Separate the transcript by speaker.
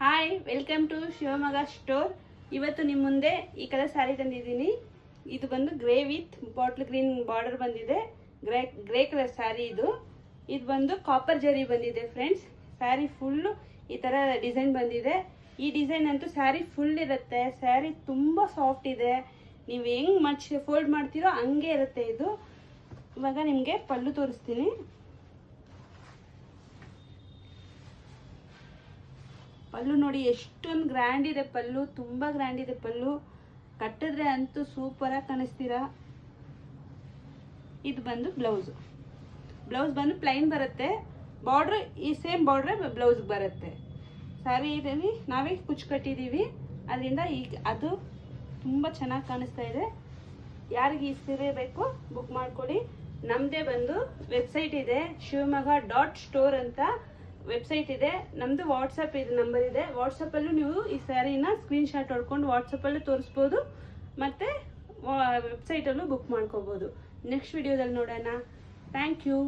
Speaker 1: Hi, welcome to Shivamogga store. ಇವತ್ತು ನಿಮ್ಮ ಮುಂದೆ ಈ ಕಲರ್ ಸ್ಯಾರಿ ತಂದಿದ್ದೀನಿ. ಇದು ಬಂದು grey with bottle green border ಬಂದಿದೆ. ಗ್ರೇ ಕಲರ್ ಸ್ಯಾರಿ ಇದು ಬಂದು ಕಾಪರ್ ಜರಿ ಬಂದಿದೆ ಫ್ರೆಂಡ್ಸ್. ಸ್ಯಾರಿ ಫುಲ್ಲು ಈ ಥರ ಡಿಸೈನ್ ಬಂದಿದೆ. ಈ ಡಿಸೈನ್ ಅಂತೂ ಸ್ಯಾರಿ ಫುಲ್ ಇರುತ್ತೆ. ಸ್ಯಾರಿ ತುಂಬ ಸಾಫ್ಟ್ ಇದೆ. ನೀವು ಹೆಂಗೆ ಫೋಲ್ಡ್ ಮಾಡ್ತೀರೋ ಹಂಗೆ ಇರುತ್ತೆ ಇದು. ಇವಾಗ ನಿಮಗೆ ಪಲ್ಲು ತೋರಿಸ್ತೀನಿ. ಪಲ್ಲು ನೋಡಿ ಎಷ್ಟೊಂದು ಗ್ರ್ಯಾಂಡ್ ಇದೆ. ಪಲ್ಲು ತುಂಬ ಗ್ರ್ಯಾಂಡ್ ಇದೆ. ಪಲ್ಲು ಕಟ್ಟಿದ್ರೆ ಅಂತೂ ಸೂಪರಾಗಿ ಕಾಣಿಸ್ತೀರಾ. ಇದು ಬಂದು ಬ್ಲೌಸ್ ಬಂದು ಪ್ಲೈನ್ ಬರುತ್ತೆ. ಬಾರ್ಡ್ರ್ ಈ ಸೇಮ್ ಬಾರ್ಡ್ರೆ ಬ್ಲೌಸ್ ಬರುತ್ತೆ. ಸ್ಯಾರಿಯಲ್ಲಿ ನಾವೇ ಕುಚ್ಚು ಕಟ್ಟಿದ್ದೀವಿ, ಅದರಿಂದ ಈಗ ಅದು ತುಂಬ ಚೆನ್ನಾಗಿ ಕಾಣಿಸ್ತಾ ಇದೆ. ಯಾರಿಗೆ ಈ ಸೀರೆ ಬೇಕು ಬುಕ್ ಮಾಡ್ಕೊಳ್ಳಿ. ನಮ್ಮದೇ ಬಂದು ವೆಬ್ಸೈಟ್ ಇದೆ, ಶಿವಮೊಗ್ಗ.ಸ್ಟೋರ್ ಅಂತ ವೆಬ್ಸೈಟ್ ಇದೆ. ನಮ್ಮದು ವಾಟ್ಸಪ್ ಇದು ನಂಬರ್ ಇದೆ. ವಾಟ್ಸಪ್ಪಲ್ಲೂ ನೀವು ಈ ಸ್ಯಾರಿನ ಸ್ಕ್ರೀನ್ಶಾಟ್ ಹೊಡ್ಕೊಂಡು ವಾಟ್ಸಪ್ಪಲ್ಲೂ ತೋರಿಸ್ಬೋದು, ಮತ್ತು ವೆಬ್ಸೈಟಲ್ಲೂ ಬುಕ್ ಮಾಡ್ಕೋಬೋದು. ನೆಕ್ಸ್ಟ್ ವಿಡಿಯೋದಲ್ಲಿ ನೋಡೋಣ. Thank you.